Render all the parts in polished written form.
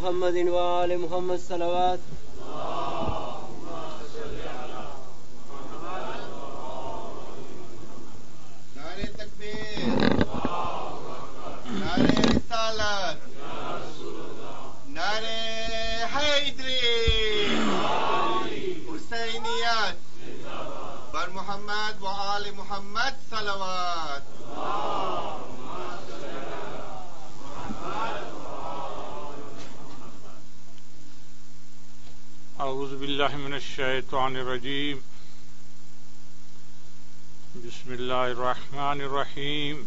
محمد وآل محمد صلوات. نعرہ تکبیر، نعرہ رسالت، نعرہ حیدری، حسینیت، بر محمد و آل محمد صلوات. اعوذ باللہ من الشیطان الرجیم. بسم اللہ الرحمن الرحیم.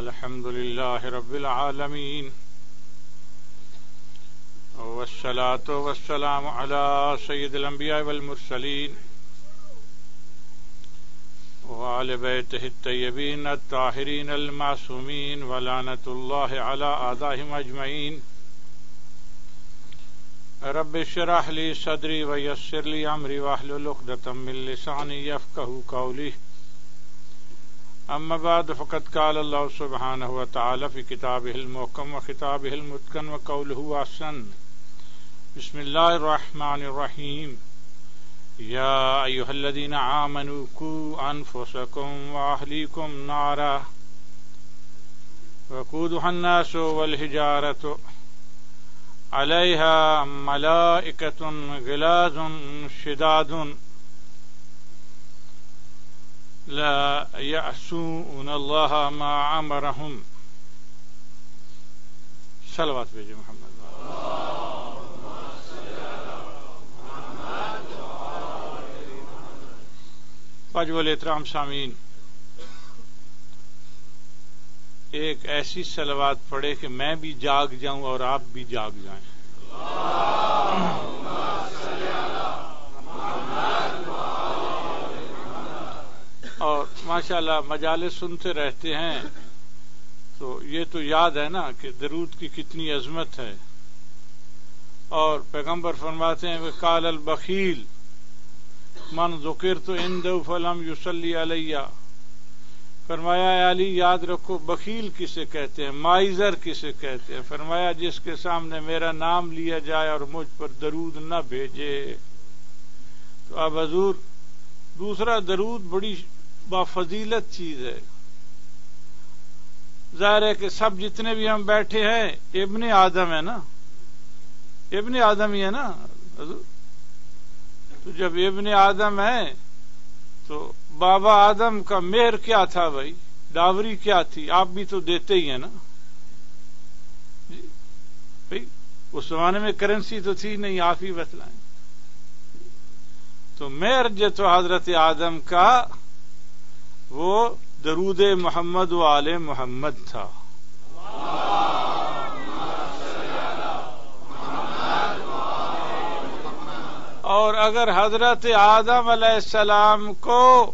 الحمد للہ رب العالمین، والصلاة والسلام علی سید الانبیاء والمرسلین وعلی بیتہ الطیبین الطاہرین المعصومین ولعنۃ اللہ علی اعدائہم اجمعین. رب اشرح لی صدری ویسر لی امری واحلل عقدۃ من لسانی یفقہوا قولی. اما بعد فقد قال اللہ سبحانہ وتعالی فی کتابہ المحکم وخطابہ المتقن وقولہ احسن. بسم اللہ الرحمن الرحیم. یا ایھا الذین آمنوا قوا انفسکم واہلیکم نارا وقودها الناس والحجارۃ علیہا ملائکۃ غلاظ شداد لا یعصون اللہ ما امرہم. صلوات بھیجے محمد. واجب الاحترام سامعین، ایک ایسی صلوات پڑھے کہ میں بھی جاگ جاؤں اور آپ بھی جاگ جائیں. اور ماشاءاللہ مجالس سنتے رہتے ہیں تو یہ تو یاد ہے نا کہ درود کی کتنی عظمت ہے. اور پیغمبر فرماتے ہیں قال البخیل من ذکرت عنده فلم یصلی علیہ. فرمایا اے علی یاد رکھو بخیل کسے کہتے ہیں، مائزر کسے کہتے ہیں. فرمایا جس کے سامنے میرا نام لیا جائے اور مجھ پر درود نہ بھیجے. تو اب حضور دوسرا درود بڑی بافضیلت چیز ہے. ظاہر ہے کہ سب جتنے بھی ہم بیٹھے ہیں ابن آدم ہے نا، ابن آدم ہی ہے نا حضور. تو جب ابن آدم ہے تو بابا آدم کا مہر کیا تھا بھائی، ڈاوری کیا تھی؟ آپ بھی تو دیتے ہی ہیں نا جی بھائی. اس زمانے میں کرنسی تو تھی نہیں، آپ ہی بتلائیں. تو مہر جو تو حضرت آدم کا وہ درود محمد و آل محمد تھا. اور اگر حضرت آدم علیہ السلام کو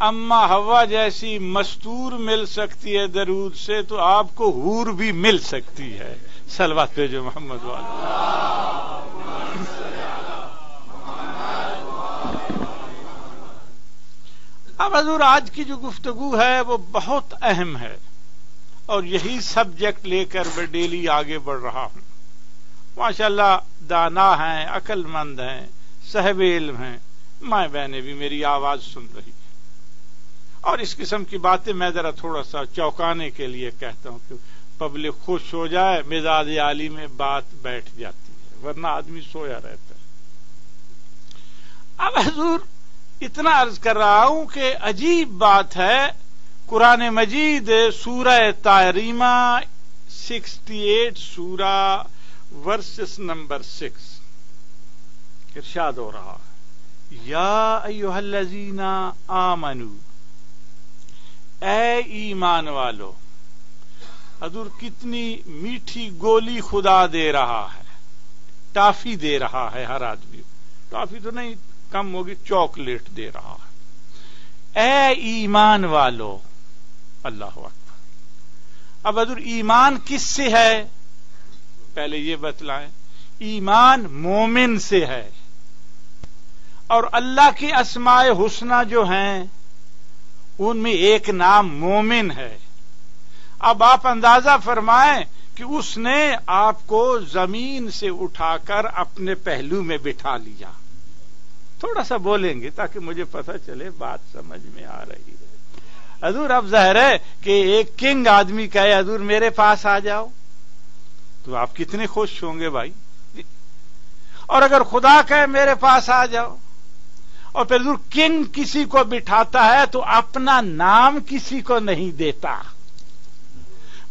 اما حوا جیسی مستور مل سکتی ہے درود سے تو آپ کو حور بھی مل سکتی ہے. صلوات پہ جو محمد والا. اب حضور آج کی جو گفتگو ہے وہ بہت اہم ہے اور یہی سبجیکٹ لے کر میں ڈیلی آگے بڑھ رہا ہوں. ماشاءاللہ دانا ہیں، عقل مند ہیں، صاحب علم ہیں، مائیں بہنیں بھی میری آواز سن رہی ہیں. اور اس قسم کی باتیں میں ذرا تھوڑا سا چوکانے کے لیے کہتا ہوں کہ پبلک خوش ہو جائے. مزاج عالی میں بات بیٹھ جاتی ہے ورنہ آدمی سویا رہتا ہے. اب حضور اتنا عرض کر رہا ہوں کہ عجیب بات ہے، قرآن مجید سورہ تحریمہ 68 سورہ ورسس نمبر 6 ارشاد ہو رہا ہے یا ایھا الذین آمنوا، اے ایمان والو. حضور کتنی میٹھی گولی خدا دے رہا ہے، ٹافی دے رہا ہے ہر آدمی. ٹافی تو نہیں کم ہوگی، چاکلیٹ دے رہا ہے. اے ایمان والو. اللہ اکبر. اب حضور ایمان کس سے ہے پہلے یہ بتلائیں. ایمان مومن سے ہے اور اللہ کی اسماء حسنہ جو ہیں ان میں ایک نام مومن ہے. اب آپ اندازہ فرمائیں کہ اس نے آپ کو زمین سے اٹھا کر اپنے پہلو میں بٹھا لیا. تھوڑا سا بولیں گے تاکہ مجھے پتہ چلے بات سمجھ میں آ رہی ہے. حضور اب ظاہر ہے کہ ایک کنگ آدمی کہے حضور میرے پاس آ جاؤ تو آپ کتنے خوش ہوں گے بھائی. اور اگر خدا کہے میرے پاس آ جاؤ اور پھر حضور کنگ کسی کو بٹھاتا ہے تو اپنا نام کسی کو نہیں دیتا،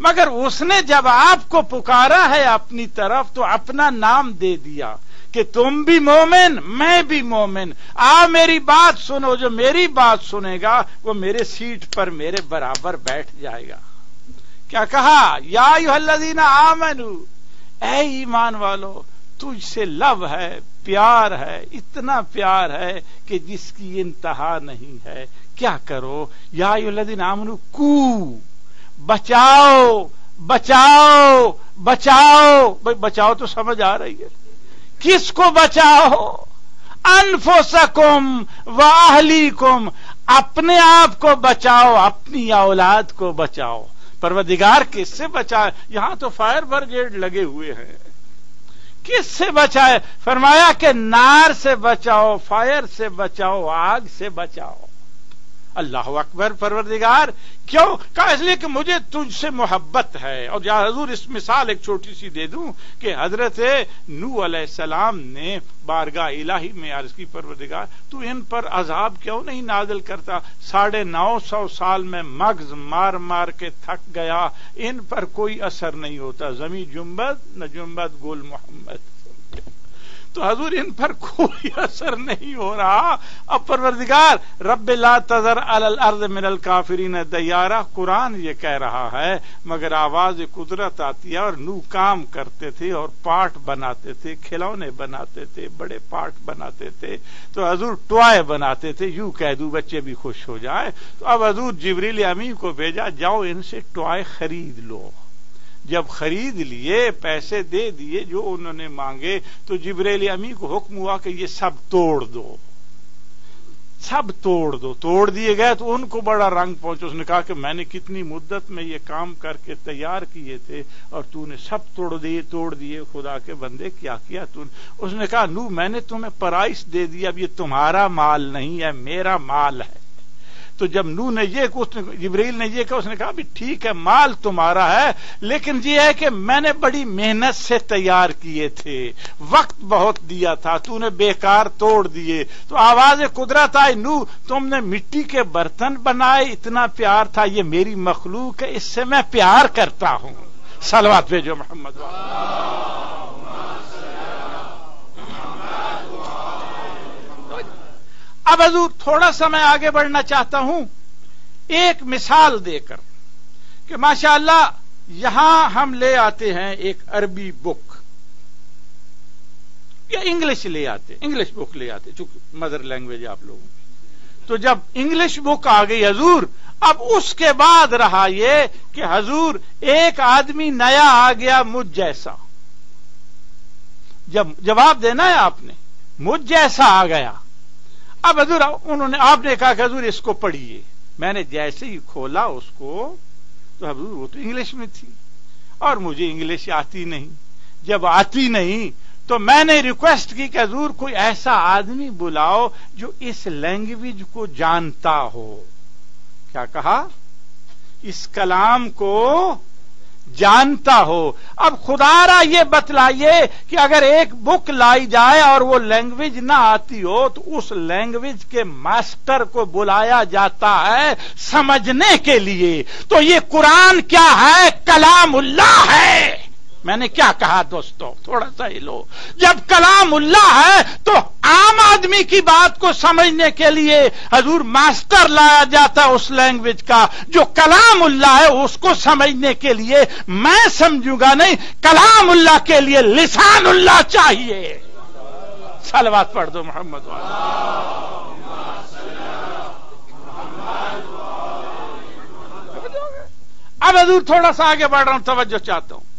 مگر اس نے جب آپ کو پکارا ہے اپنی طرف تو اپنا نام دے دیا کہ تم بھی مومن میں بھی مومن، میری بات سنو، جو میری بات سنے گا وہ میرے سیٹ پر میرے برابر بیٹھ جائے گا. کیا کہا؟ یا ایھا الذین آمنو، اے ایمان والو تجھ سے لو ہے، پیار ہے، اتنا پیار ہے کہ جس کی انتہا نہیں ہے. کیا کرو؟ یا ایھا الذین آمنو کو، بچاؤ بچاؤ بچاؤ. بھائی بچاؤ تو سمجھ آ رہی ہے. کس کو بچاؤ؟ انفسکم واہلیکم، اپنے آپ کو بچاؤ، اپنی اولاد کو بچاؤ. پروردگار کس سے بچائے؟ یہاں تو فائر برگیڈ لگے ہوئے ہیں. کس سے بچائے؟ فرمایا کہ نار سے بچاؤ، فائر سے بچاؤ، آگ سے بچاؤ. اللہ اکبر. پروردگار کیوں؟ کہا اس لیے کہ مجھے تجھ سے محبت ہے. اور یا حضور اس مثال ایک چھوٹی سی دے دوں کہ حضرت نوح علیہ السلام نے بارگاہ الہی میں عرض کی پروردگار تو ان پر عذاب کیوں نہیں نازل کرتا؟ 950 سال میں مغز مار مار کے تھک گیا، ان پر کوئی اثر نہیں ہوتا. زمین جنبد نہ جنبد گل محمد. تو حضور ان پر کوئی اثر نہیں ہو رہا. اب پروردگار رب لا تذر علی الارض من الکافرین دیارہ قرآن یہ کہہ رہا ہے، مگر آواز قدرت آتی ہے. اور نو کام کرتے تھے اور پارٹ بناتے تھے، کھلونے بناتے تھے، بڑے پارٹ بناتے تھے. تو حضور ٹوائے بناتے تھے، یوں کہہ دوں بچے بھی خوش ہو جائیں. تو اب حضور جبریل امین کو بھیجا، جاؤ ان سے ٹوائے خرید لو. جب خرید لیے، پیسے دے دیے جو انہوں نے مانگے، تو جبریل امی کو حکم ہوا کہ یہ سب توڑ دو، سب توڑ دو. توڑ دیے گئے تو ان کو بڑا رنگ پہنچا. اس نے کہا کہ میں نے کتنی مدت میں یہ کام کر کے تیار کیے تھے اور تو نے سب توڑ دیے. خدا کے بندے کیا کیا تو نے؟ اس نے کہا نو میں نے تمہیں پرائس دے دیا، اب یہ تمہارا مال نہیں ہے، میرا مال ہے. تو جب نو نے یہ جبریل نے یہ کہا، اس نے کہا بھی ٹھیک ہے مال تمہارا ہے، لیکن یہ ہے کہ میں نے بڑی محنت سے تیار کیے تھے، وقت بہت دیا تھا، تو نے بیکار توڑ دیے. تو آواز قدرت آئی، نو تم نے مٹی کے برتن بنائے، اتنا پیار تھا، یہ میری مخلوق ہے، اس سے میں پیار کرتا ہوں. صلوات بھیجو محمد. اب حضور تھوڑا سا میں آگے بڑھنا چاہتا ہوں ایک مثال دے کر کہ ماشاءاللہ یہاں ہم لے آتے ہیں ایک عربی بک یا انگلش لے آتے، انگلش بک لے آتے چونکہ مدر لینگویج آپ لوگوں کی. تو جب انگلش بک آ گئی حضور، اب اس کے بعد رہا یہ کہ حضور ایک آدمی نیا آ گیا مجھ جیسا. جب جواب دینا ہے آپ نے، مجھ جیسا آ گیا. اب حضور آپ نے کہا کہ حضور اس کو پڑھیے. میں نے جیسے ہی کھولا اس کو تو حضور وہ تو انگلش میں تھی اور مجھے انگلش آتی نہیں. جب آتی نہیں تو میں نے ریکویسٹ کی کہ حضور کوئی ایسا آدمی بلاؤ جو اس لینگویج کو جانتا ہو. کیا کہا؟ اس کلام کو جانتا ہو. اب خدا را یہ بتلائیے کہ اگر ایک بک لائی جائے اور وہ لینگویج نہ آتی ہو تو اس لینگویج کے ماسٹر کو بلایا جاتا ہے سمجھنے کے لیے. تو یہ قرآن کیا ہے؟ کلام اللہ ہے. میں نے کیا کہا دوستو؟ تھوڑا سا ہی لو. جب کلام اللہ ہے تو عام آدمی کی بات کو سمجھنے کے لیے حضور ماسٹر لایا جاتا اس لینگویج کا. جو کلام اللہ ہے اس کو سمجھنے کے لیے میں سمجھوں گا نہیں، کلام اللہ کے لیے لسان اللہ چاہیے. صلوات پڑھ دو محمد. اب حضور تھوڑا سا آگے بڑھ رہا ہوں، توجہ چاہتا ہوں.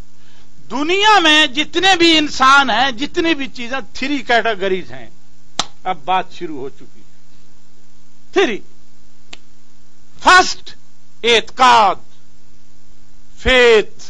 دنیا میں جتنے بھی انسان ہیں، جتنی بھی چیزیں، 3 کیٹیگریز ہیں. اب بات شروع ہو چکی ہے. 3. فرسٹ اعتقاد، فیتھ.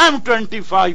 M25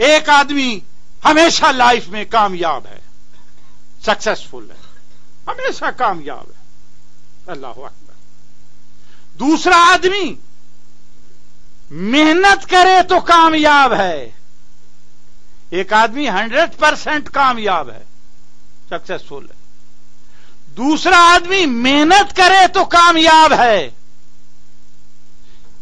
ایک آدمی ہمیشہ لائف میں کامیاب ہے، سکسیسفل ہے، ہمیشہ کامیاب ہے، اللہ اکبر۔ دوسرا آدمی محنت کرے تو کامیاب ہے، ایک آدمی 100% کامیاب ہے، سکسیسفل ہے، دوسرا آدمی محنت کرے تو کامیاب ہے،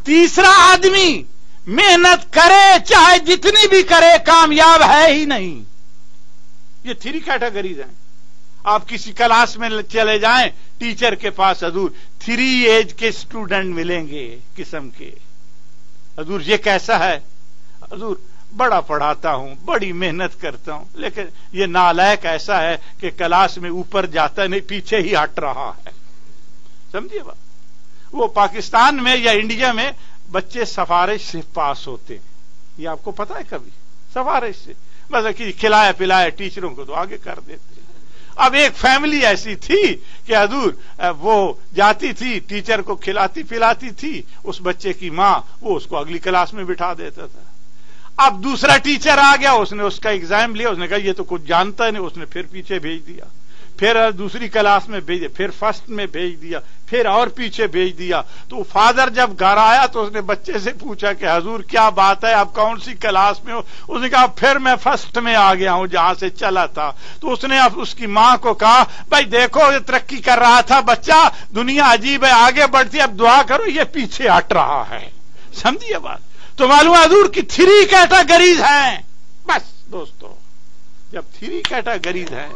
تیسرا آدمی محنت کرے چاہے جتنی بھی کرے کامیاب ہے ہی نہیں۔ یہ 3 کیٹیگریز ہیں۔ آپ کسی کلاس میں چلے جائیں، ٹیچر کے پاس حضور 3 ایج کے اسٹوڈنٹ ملیں گے قسم کے، حضور یہ کیسا ہے؟ حضور بڑا پڑھاتا ہوں، بڑی محنت کرتا ہوں، لیکن یہ نالائق ایسا ہے کہ کلاس میں اوپر جاتا نہیں، پیچھے ہی ہٹ رہا ہے۔ سمجھیے بات؟ وہ پاکستان میں یا انڈیا میں بچے سفارش سے پاس ہوتے ہیں، یہ آپ کو پتا ہے؟ کبھی سفارش سے مطلب کہ کھلایا پلایا ٹیچروں کو تو آگے کر دیتے۔ اب ایک فیملی ایسی تھی کہ حضور وہ جاتی تھی، ٹیچر کو کھلاتی پلاتی تھی، اس بچے کی ماں وہ اس کو اگلی کلاس میں بٹھا دیتا تھا۔ اب دوسرا ٹیچر آ گیا، اس نے اس کا ایگزام لیا، اس نے کہا یہ تو کچھ جانتا نہیں، اس نے پھر پیچھے بھیج دیا، پھر دوسری کلاس میں بھیج دیا، پھر فرسٹ میں بھیج دیا، پھر اور پیچھے بھیج دیا۔ تو فادر جب گھر آیا تو اس نے بچے سے پوچھا کہ حضور کیا بات ہے، آپ کون سی کلاس میں ہو؟ اس نے کہا پھر میں فرسٹ میں آ گیا ہوں جہاں سے چلا تھا۔ تو اس نے اب اس کی ماں کو کہا بھائی دیکھو یہ ترقی کر رہا تھا بچہ، دنیا عجیب ہے، آگے بڑھتی، اب دعا کرو یہ پیچھے ہٹ رہا ہے۔ سمجھیے بات؟ تو معلوم حضور کی 3 کیٹیگریز ہیں۔ بس دوستو، جب 3 کیٹیگریز ہیں،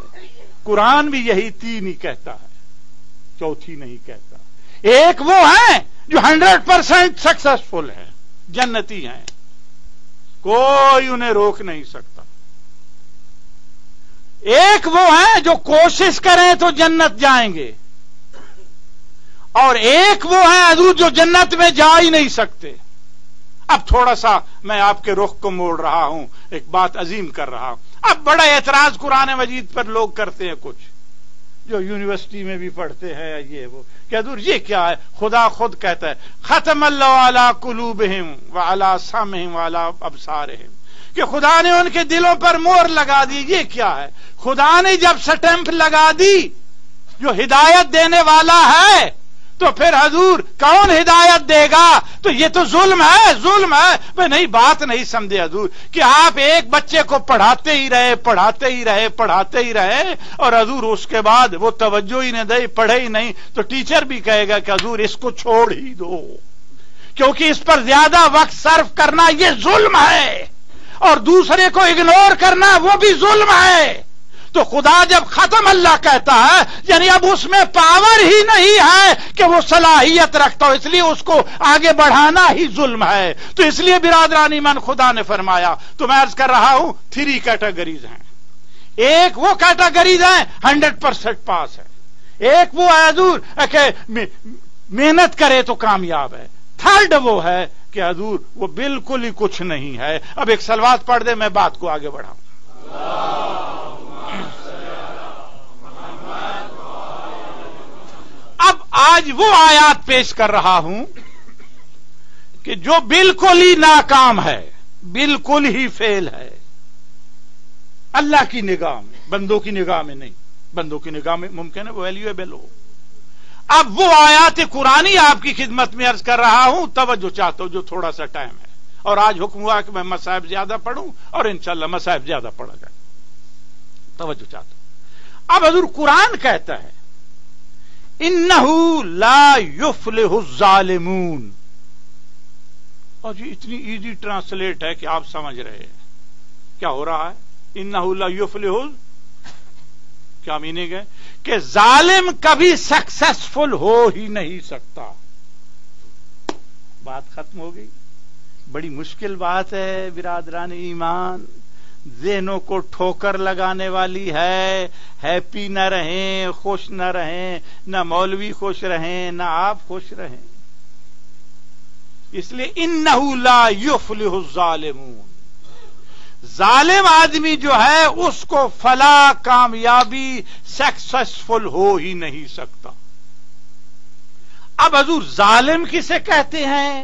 قرآن بھی یہی 3 ہی کہتا ہے، چوتھی نہیں کہتا۔ ایک وہ ہیں جو 100% سکسیسفل ہے، جنتی ہیں، کوئی انہیں روک نہیں سکتا۔ ایک وہ ہیں جو کوشش کریں تو جنت جائیں گے، اور ایک وہ ہیں حضور جو جنت میں جا ہی نہیں سکتے۔ اب تھوڑا سا میں آپ کے رخ کو موڑ رہا ہوں، ایک بات عظیم کر رہا ہوں۔ اب بڑا اعتراض قرآن مجید پر لوگ کرتے ہیں، کچھ جو یونیورسٹی میں بھی پڑھتے ہیں یہ وہ، کہ حضور یہ کیا ہے؟ خدا خود کہتا ہے ختم اللہ علی قلوبہم وعلی سمعہم وعلی ابصارہم، کہ خدا نے ان کے دلوں پر مہر لگا دی۔ یہ کیا ہے؟ خدا نے جب سٹیمپ لگا دی جو ہدایت دینے والا ہے، تو پھر حضور کون ہدایت دے گا؟ تو یہ تو ظلم ہے، ظلم ہے۔ میں نہیں بات نہیں سمجھے حضور کہ آپ ایک بچے کو پڑھاتے ہی رہے پڑھاتے ہی رہے پڑھاتے ہی رہے، اور حضور اس کے بعد وہ توجہ ہی نہ دے، پڑھے ہی نہیں، تو ٹیچر بھی کہے گا کہ حضور اس کو چھوڑ ہی دو، کیونکہ اس پر زیادہ وقت صرف کرنا یہ ظلم ہے، اور دوسرے کو اگنور کرنا وہ بھی ظلم ہے۔ تو خدا جب ختم اللہ کہتا ہے یعنی اب اس میں پاور ہی نہیں ہے کہ وہ صلاحیت رکھتا ہو، اس لیے اس کو آگے بڑھانا ہی ظلم ہے۔ تو اس لیے برادران ایمان خدا نے فرمایا، تو میں عرض کر رہا ہوں 3 کیٹیگریز ہیں۔ ایک وہ کیٹیگریز ہیں 100% پاس ہے، ایک وہ ہے حضور کہ محنت کرے تو کامیاب ہے، تھرڈ وہ ہے کہ حضور وہ بالکل ہی کچھ نہیں ہے۔ اب ایک صلوات پڑھ دے، میں بات کو آگے بڑھاؤں۔ اب آج وہ آیات پیش کر رہا ہوں کہ جو بالکل ہی ناکام ہے، بالکل ہی فیل ہے اللہ کی نگاہ میں، بندوں کی نگاہ میں نہیں، بندوں کی نگاہ میں ممکن ہے وہ ویلیویبل ہو۔ اب وہ آیات قرآنی آپ کی خدمت میں عرض کر رہا ہوں، توجہ چاہتا ہوں جو تھوڑا سا ٹائم ہے، اور آج حکم ہوا کہ میں مصائب زیادہ پڑھوں، اور انشاءاللہ مصائب زیادہ پڑھا جائے، توجہ چاہتا ہوں۔ اب حضور قرآن کہتا ہے انہو لا یفلح الظالمون، اور یہ اتنی ایزی ٹرانسلیٹ ہے کہ آپ سمجھ رہے ہیں کیا ہو رہا ہے۔ انہو لا یفلح، کیا میننگ ہے؟ کہ ظالم کبھی سکسیسفل ہو ہی نہیں سکتا۔ بات ختم ہو گئی۔ بڑی مشکل بات ہے برادران ایمان، ذہنوں کو ٹھوکر لگانے والی ہے۔ ہیپی نہ رہیں، خوش نہ رہیں، نہ مولوی خوش رہیں، نہ آپ خوش رہیں۔ اس لیے انہو لا یفلح الظالمون، ظالم آدمی جو ہے اس کو فلاح کامیابی سکسیسفل ہو ہی نہیں سکتا۔ اب حضور ظالم کسے کہتے ہیں؟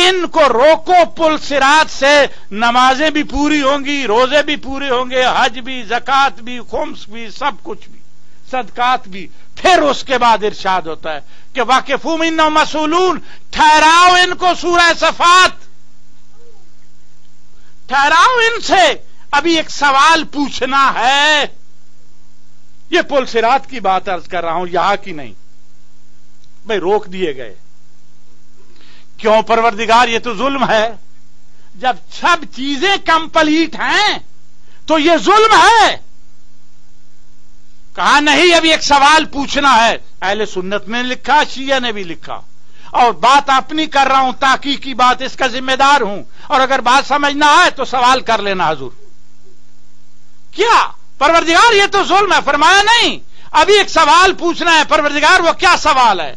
ان کو روکو پل صراط سے، نمازیں بھی پوری ہوں گی، روزے بھی پورے ہوں گے، حج بھی، زکات بھی، خمس بھی، سب کچھ بھی، صدقات بھی. پھر اس کے بعد ارشاد ہوتا ہے کہ واقفون انہم مسئولون، ٹھہراؤ ان کو سورہ صفات، ٹھہراؤ ان سے، ابھی ایک سوال پوچھنا ہے. یہ پل صراط کی بات عرض کر رہا ہوں، یہاں کی نہیں. بھئی روک دیے گئے کیوں پروردگار؟ یہ تو ظلم ہے. جب سب چیزیں کمپلیٹ ہیں تو یہ ظلم ہے. کہا نہیں، ابھی ایک سوال پوچھنا ہے. اہل سنت نے لکھا، شیعہ نے بھی لکھا، اور بات اپنی کر رہا ہوں، تحقیق کی بات، اس کا ذمہ دار ہوں. اور اگر بات سمجھنا ہے تو سوال کر لینا حضور. کیا پروردگار یہ تو ظلم ہے؟ فرمایا نہیں، ابھی ایک سوال پوچھنا ہے. پروردگار وہ کیا سوال ہے؟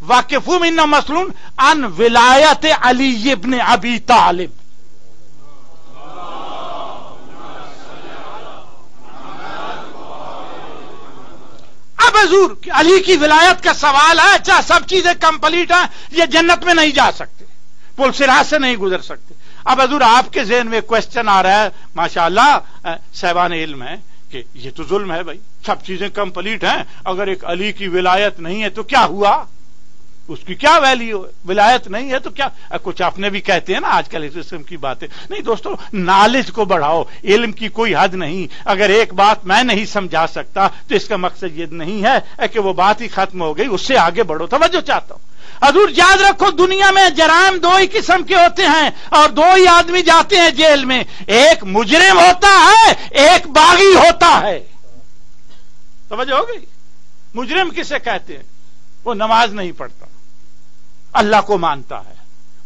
واقفون انہم مسئولون عن ولایت علی ابن ابی طالب. اب حضور علی کی ولایت کا سوال ہے. اچھا سب چیزیں کمپلیٹ ہیں، یہ جنت میں نہیں جا سکتے، پل صراط سے نہیں گزر سکتے. اب حضور آپ کے ذہن میں کوشچن آ رہا ہے، ماشاءاللہ صاحبان علم ہے، کہ یہ تو ظلم ہے بھائی، سب چیزیں کمپلیٹ ہیں، اگر ایک علی کی ولایت نہیں ہے تو کیا ہوا؟ اس کی کیا ویلیو ہے؟ ولایت نہیں ہے تو کیا؟ کچھ اپنے بھی کہتے ہیں نا آج کل اس قسم کی باتیں. نہیں دوستو، نالج کو بڑھاؤ، علم کی کوئی حد نہیں. اگر ایک بات میں نہیں سمجھا سکتا تو اس کا مقصد یہ نہیں ہے کہ وہ بات ہی ختم ہو گئی، اس سے آگے بڑھو. توجہ چاہتا ہوں حضور، یاد رکھو دنیا میں جرائم دو ہی قسم کے ہوتے ہیں اور دو ہی آدمی جاتے ہیں جیل میں. ایک مجرم ہوتا ہے، ایک باغی ہوتا ہے. توجہ ہو گئی؟ مجرم کسے کہتے ہیں؟ وہ نماز نہیں پڑھتا، اللہ کو مانتا ہے.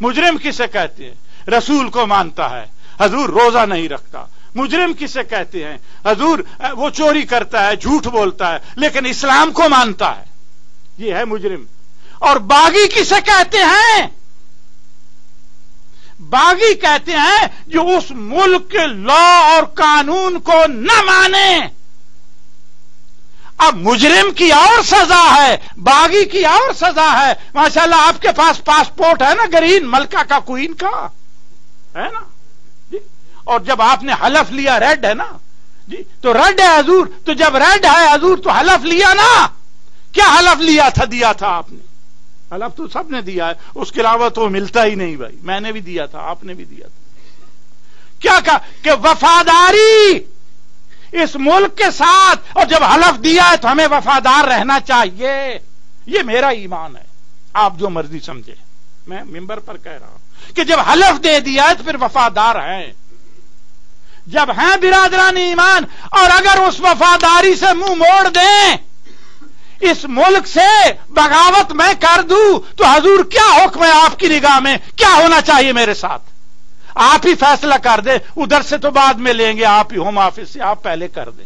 مجرم کسے کہتے ہیں؟ رسول کو مانتا ہے. حضور روزہ نہیں رکھتا. مجرم کسے کہتے ہیں؟ حضور وہ چوری کرتا ہے، جھوٹ بولتا ہے، لیکن اسلام کو مانتا ہے. یہ ہے مجرم. اور باغی کسے کہتے ہیں؟ باغی کہتے ہیں جو اس ملک کے لا اور قانون کو نہ مانے. اب مجرم کی اور سزا ہے، باغی کی اور سزا ہے. ماشاءاللہ آپ کے پاس پاسپورٹ ہے نا، گرین ملکہ کا، کوئین کا ہے نا جی. اور جب آپ نے حلف لیا، ریڈ ہے نا جی، تو ریڈ ہے حضور. تو جب ریڈ ہے حضور تو حلف لیا نا. کیا حلف لیا تھا؟ دیا تھا آپ نے. حلف تو سب نے دیا ہے، اس کے علاوہ تو ملتا ہی نہیں بھائی. میں نے بھی دیا تھا، آپ نے بھی دیا تھا. کیا کہا کہ وفاداری اس ملک کے ساتھ، اور جب حلف دیا ہے تو ہمیں وفادار رہنا چاہیے. یہ میرا ایمان ہے، آپ جو مرضی سمجھے. میں ممبر پر کہہ رہا ہوں کہ جب حلف دے دیا ہے تو پھر وفادار ہیں. جب ہیں برادران ایمان، اور اگر اس وفاداری سے منہ موڑ دیں، اس ملک سے بغاوت میں کر دوں، تو حضور کیا حکم ہے آپ کی نگاہ میں؟ کیا ہونا چاہیے میرے ساتھ؟ آپ ہی فیصلہ کر دیں. ادھر سے تو بعد میں لیں گے، آپ ہی ہوم آفس سے آپ پہلے کر دیں.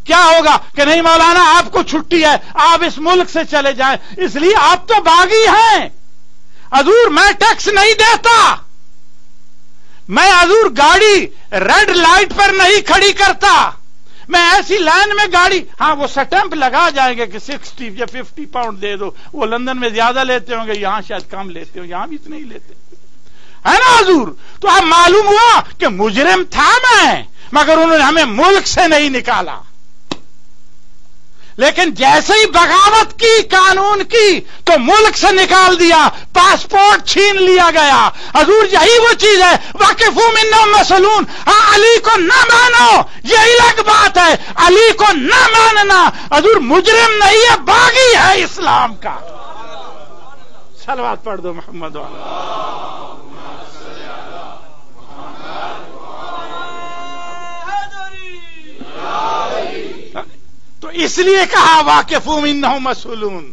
کیا ہوگا کہ نہیں مولانا آپ کو چھٹی ہے، آپ اس ملک سے چلے جائیں. اس لیے آپ تو باغی ہیں. حضور میں ٹیکس نہیں دیتا، میں حضور گاڑی ریڈ لائٹ پر نہیں کھڑی کرتا. میں ایسی لائن میں گاڑی، ہاں وہ سٹیمپ لگا جائیں گے کہ 60 یا 50 پاؤنڈ دے دو. وہ لندن میں زیادہ لیتے ہوں گے، یہاں شاید کم لیتے ہو، یہاں بھی اتنے ہی لیتے ہے نا حضور. تو اب معلوم ہوا کہ مجرم تھا میں، مگر انہوں نے ہمیں ملک سے نہیں نکالا. لیکن جیسے ہی بغاوت کی قانون کی تو ملک سے نکال دیا، پاسپورٹ چھین لیا گیا. حضور یہی وہ چیز ہے، واقفون انہم مسئولون. ہاں علی کو نہ مانو، یہ الگ بات ہے. علی کو نہ ماننا، حضور مجرم نہیں ہے، باغی ہے اسلام کا. صلوات پڑھ دو محمد والا. تو اس لیے کہا واقفون انہم مسئولون.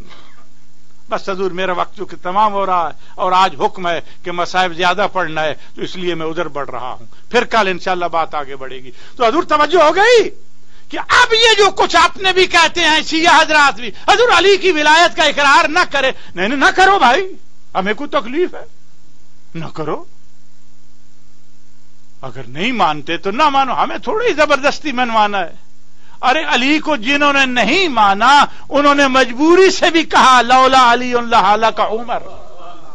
بس حضور میرا وقت چونکہ تمام ہو رہا ہے اور آج حکم ہے کہ مصائب زیادہ پڑھنا ہے، تو اس لیے میں ادھر بڑھ رہا ہوں. پھر کل انشاءاللہ بات آگے بڑھے گی. تو حضور توجہ ہو گئی کہ اب یہ جو کچھ آپ نے بھی کہتے ہیں شیعہ حضرات بھی، حضور علی کی ولایت کا اقرار نہ کرے. نہیں نہ کرو بھائی، ہمیں کوئی تکلیف ہے؟ نہ کرو. اگر نہیں مانتے تو نہ مانو، ہمیں تھوڑی زبردستی منوانا ہے. ارے علی کو جنہوں نے نہیں مانا انہوں نے مجبوری سے بھی کہا لولا علی لہلک عمر.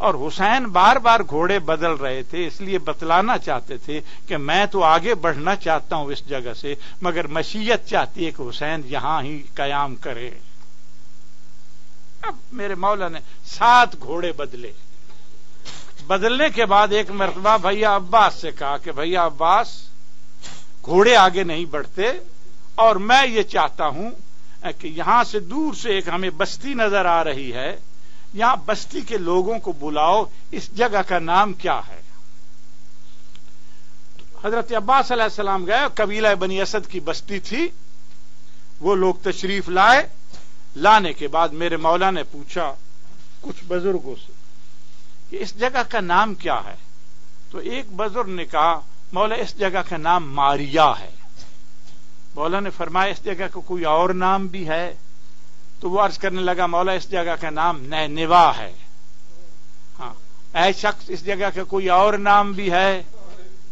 اور حسین بار بار گھوڑے بدل رہے تھے، اس لیے بتلانا چاہتے تھے کہ میں تو آگے بڑھنا چاہتا ہوں اس جگہ سے، مگر مشیت چاہتی ہے کہ حسین یہاں ہی قیام کرے۔ اب میرے مولا نے 7 گھوڑے بدلے۔ بدلنے کے بعد ایک مرتبہ بھیا عباس سے کہا کہ بھیا عباس، گھوڑے آگے نہیں بڑھتے اور میں یہ چاہتا ہوں کہ یہاں سے دور سے ایک ہمیں بستی نظر آ رہی ہے، یہاں بستی کے لوگوں کو بلاؤ، اس جگہ کا نام کیا ہے؟ حضرت عباس علیہ السلام گئے، قبیلہ بنی اسد کی بستی تھی، وہ لوگ تشریف لائے۔ لانے کے بعد میرے مولا نے پوچھا کچھ بزرگوں سے کہ اس جگہ کا نام کیا ہے؟ تو ایک بزرگ نے کہا مولا اس جگہ کا نام ماریا ہے۔ مولا نے فرمایا اس جگہ کا کوئی اور نام بھی ہے؟ تو وہ عرض کرنے لگا مولا اس جگہ کا نام نینوا ہے۔ ہاں، اے شخص اس جگہ کا کوئی اور نام بھی ہے؟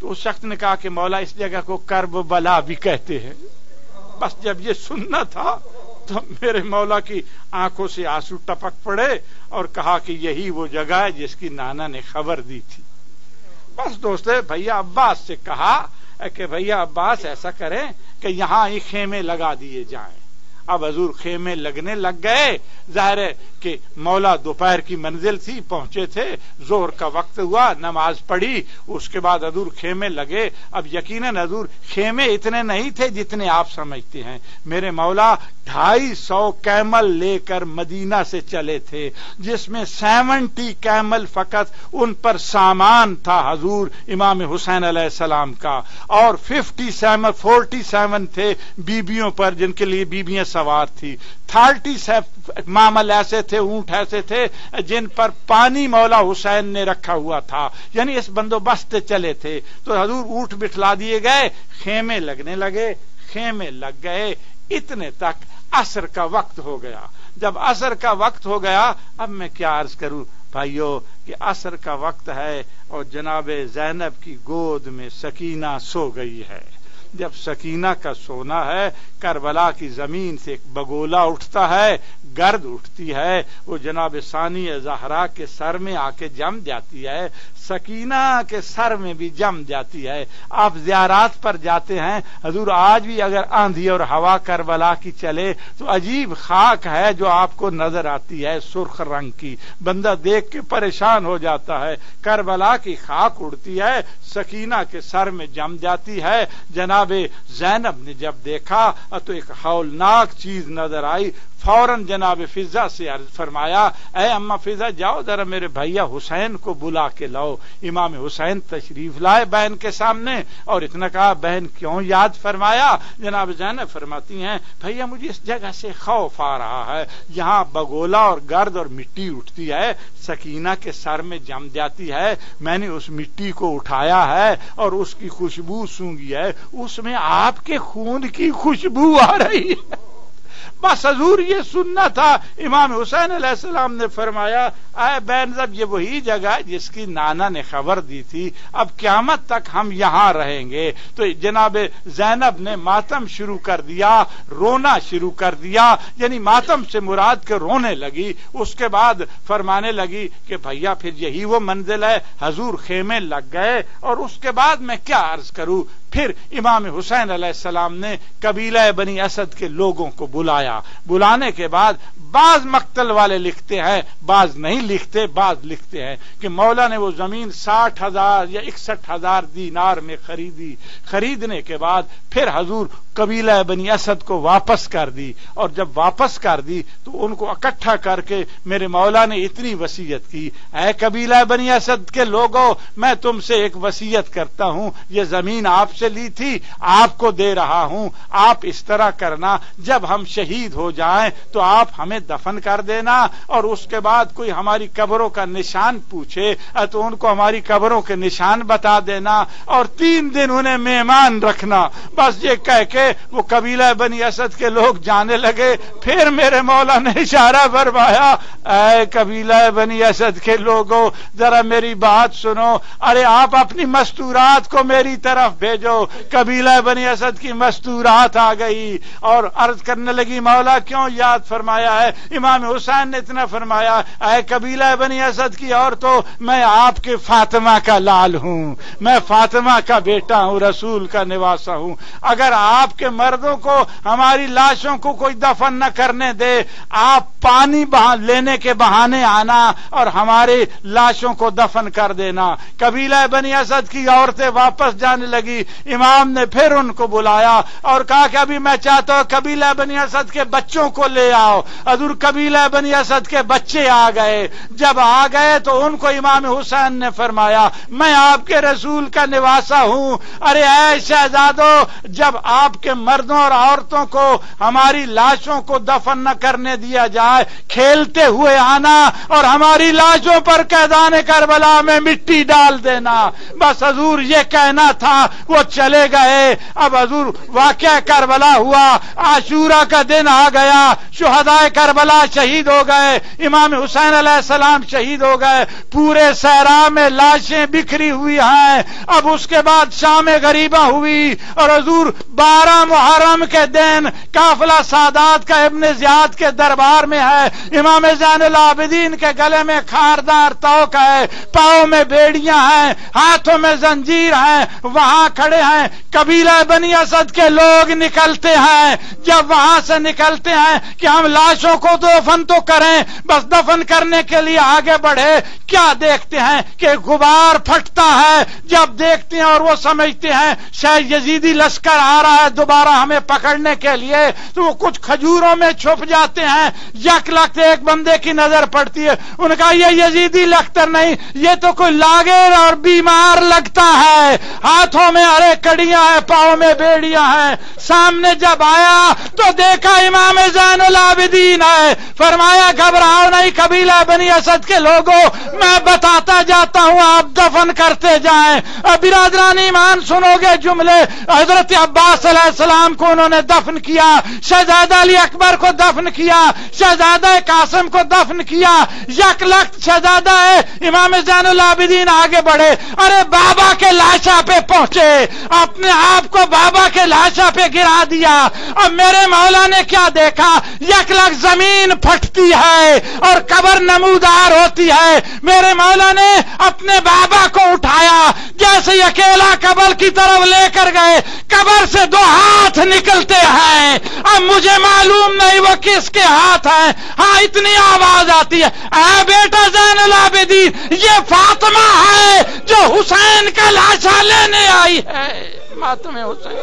تو اس شخص نے کہا کہ مولا اس جگہ کو کربلا بھی کہتے ہیں۔ بس جب یہ سننا تھا تو میرے مولا کی آنکھوں سے آنسو ٹپک پڑے اور کہا کہ یہی وہ جگہ ہے جس کی نانا نے خبر دی تھی۔ بس دوستو، بھیا عباس سے کہا کہ بھیا عباس ایسا کریں کہ یہاں ہی خیمے لگا دیے جائیں۔ اب حضور خیمے لگنے لگ گئے۔ ظاہر ہے کہ مولا دوپہر کی منزل تھی، پہنچے تھے، ظہر کا وقت ہوا، نماز پڑھی، اس کے بعد حضور خیمے لگے۔ اب یقیناً حضور خیمے اتنے نہیں تھے جتنے آپ سمجھتے ہیں۔ میرے مولا 250 کیمل لے کر مدینہ سے چلے تھے، جس میں 70 کیمل فقط ان پر سامان تھا حضور امام حسین علیہ السلام کا، اور 47 تھے بیبیوں پر جن کے لیے بیبیاں سوار تھی۔ 30 معمل ایسے تھے، اونٹ ایسے تھے جن پر پانی مولا حسین نے رکھا ہوا تھا، یعنی اس بندوبست چلے تھے۔ تو حضور اونٹ بٹھلا دیے گئے، خیمے لگنے لگے، خیمے لگ گئے، اتنے تک عصر کا وقت ہو گیا۔ جب عصر کا وقت ہو گیا، اب میں کیا عرض کروں بھائیو کہ عصر کا وقت ہے اور جناب زینب کی گود میں سکینہ سو گئی ہے۔ جب سکینہ کا سونا ہے، کربلا کی زمین سے ایک بگولا اٹھتا ہے، گرد اٹھتی ہے، وہ جناب ثانی زہرا کے سر میں آ کے جم جاتی ہے، سکینہ کے سر میں بھی جم جاتی ہے۔ آپ زیارات پر جاتے ہیں، حضور آج بھی اگر آندھی اور ہوا کربلا کی چلے تو عجیب خاک ہے جو آپ کو نظر آتی ہے، سرخ رنگ کی، بندہ دیکھ کے پریشان ہو جاتا ہے۔ کربلا کی خاک اڑتی ہے، سکینہ کے سر میں جم جاتی ہے۔ جناب زینب نے جب دیکھا تو ایک ہولناک چیز نظر آئی، فوراً جناب فضا سے عرض فرمایا اے اماں فضا، جاؤ ذرا میرے بھیا حسین کو بلا کے لاؤ۔ امام حسین تشریف لائے بہن کے سامنے، اور اتنا کہا بہن کیوں یاد فرمایا؟ جناب زینب فرماتی ہیں بھیا مجھے اس جگہ سے خوف آ رہا ہے، یہاں بگولا اور گرد اور مٹی اٹھتی ہے، سکینہ کے سر میں جم جاتی ہے، میں نے اس مٹی کو اٹھایا ہے اور اس کی خوشبو سونگھی ہے، اس میں آپ کے خون کی خوشبو آ رہی ہے۔ بس حضور یہ سننا تھا۔ امام حسین علیہ السلام نے فرمایا اے بہن زب یہ وہی جگہ جس کی نانا نے خبر دی تھی، اب قیامت تک ہم یہاں رہیں گے۔ تو جناب زینب نے ماتم شروع کر دیا، رونا شروع کر دیا، یعنی ماتم سے مراد کے رونے لگی۔ اس کے بعد فرمانے لگی کہ بھیا پھر یہی وہ منزل ہے۔ حضور خیمے لگ گئے، اور اس کے بعد میں کیا عرض کروں، پھر امام حسین علیہ السلام نے قبیلہ بنی اسد کے لوگوں کو بلایا۔ بلانے کے بعد بعض مقتل والے لکھتے ہیں، بعض نہیں لکھتے، بعض لکھتے ہیں کہ مولا نے وہ زمین 60,000 یا 61,000 دینار میں خریدی۔ خریدنے کے بعد پھر حضور قبیلہ بنی اسد کو واپس کر دی، اور جب واپس کر دی تو ان کو اکٹھا کر کے میرے مولا نے اتنی وصیت کی، اے قبیلہ بنی اسد کے لوگوں، میں تم سے ایک وصیت کرتا ہوں، یہ زمین آپ سے لی تھی، آپ کو دے رہا ہوں، آپ اس طرح کرنا جب ہم شہید ہو جائیں تو آپ ہمیں دفن کر دینا، اور اس کے بعد کوئی ہماری قبروں کا نشان پوچھے تو ان کو ہماری قبروں کے نشان بتا دینا، اور 3 دن انہیں مہمان رکھنا۔ بس یہ کہہ کے گئے وہ قبیلہ بنی اسد کے لوگ جانے لگے. پھر میرے مولا نے اشارہ فرمایا اے قبیلہ بنی اسد کے لوگوں ذرا میری بات سنو. ارے آپ اپنی مستورات کو میری طرف بھیجو. قبیلہ بنی اسد کی مستورات آ گئی اور عرض کرنے لگی مولا کیوں یاد فرمایا ہے؟ امام حسین نے اتنا فرمایا اے قبیلہ بنی اسد کی عورتوں میں آپ کے فاطمہ کا لال ہوں, میں فاطمہ کا بیٹا ہوں, رسول کا نواسا ہوں. اگر آپ کے مردوں کو ہماری لاشوں کو کوئی دفن نہ کرنے دے آپ پانی لینے کے بہانے آنا اور ہماری لاشوں کو دفن کر دینا. قبیلہ بنی اسد کی عورتیں واپس جانے لگی. امام نے پھر ان کو بلایا اور کہا کہ ابھی میں چاہتا ہوں قبیلہ بنی اسد کے بچوں کو لے آؤ. حضور قبیلہ بنی اسد کے بچے آ گئے. جب آ گئے تو ان کو امام حسین نے فرمایا میں آپ کے رسول کا نواسا ہوں. ارے اے شہزادو جب آپ کے مردوں اور عورتوں کو ہماری لاشوں کو دفن نہ کرنے دیا جائے کھیلتے ہوئے آنا اور ہماری لاشوں پر قیدان کربلا میں مٹی ڈال دینا. بس حضور یہ کہنا تھا. وہ چلے گئے. اب حضور واقعہ کربلا ہوا. عاشورہ کا دن آ گیا. شہدائے کربلا شہید ہو گئے. امام حسین علیہ السلام شہید ہو گئے. پورے صحرا میں لاشیں بکھری ہوئی ہیں. اب اس کے بعد شام غریبہ ہوئی اور حضور 12 محرم کے دن قافلہ سادات کا ابن زیاد کے دربار میں ہے. امام زین العابدین کے گلے میں خاردار توق ہے, پاؤں میں بیڑیاں ہیں, ہاتھوں میں زنجیر ہیں. وہاں کھڑے ہیں قبیلہ بنی اسد کے لوگ نکلتے ہیں. جب وہاں سے نکلتے ہیں کہ ہم لاشوں کو دفن تو کریں, بس دفن کرنے کے لیے آگے بڑھے, کیا دیکھتے ہیں کہ غبار پھٹتا ہے. جب دیکھتے ہیں اور وہ سمجھتے ہیں شاید یزیدی لشکر آ رہا ہے دوبارہ ہمیں پکڑنے کے لیے, تو وہ کچھ کھجوروں میں چھپ جاتے ہیں. یک لخت ایک بندے کی نظر پڑتی ہے. ان کا یہ یزیدی لشکر نہیں, یہ تو کوئی لاغر اور بیمار لگتا ہے. ہاتھوں میں ارے کڑیاں ہیں, پاؤں میں بیڑیاں ہیں. سامنے جب آیا تو دیکھا امام زین العابدین ہے. فرمایا گھبراؤ نہیں قبیلہ بنی اسد کے لوگوں, میں بتاتا جاتا ہوں آپ دفن کرتے جائیں. اب برادران ایمان سنو گے جملے. حضرت عباس علیہ السلام کو انہوں نے دفن کیا, شہزادہ علی اکبر کو دفن کیا, شہزادہ قاسم کو دفن کیا. یک لخت شہزادہ امام زین العابدین آگے بڑھے. ارے بابا کے لاشا پہ پہنچے, اپنے آپ کو بابا کے لاشا پہ گرا دیا. اب میرے مولا نے کیا دیکھا, یک لخت زمین پھٹتی ہے اور قبر نمودار ہوتی ہے. میرے مولا نے اپنے بابا کو اٹھایا, جیسے اکیلا قبر کی طرف لے کر گئے, قبر سے 2 ہاتھ نکلتے ہیں. اب مجھے معلوم نہیں وہ کس کے ہاتھ ہیں. ہاں اتنی آواز آتی ہے اے بیٹا زین العابدین یہ فاطمہ ہے جو حسین کا لاشا لینے آئی ہے. ماتم حسین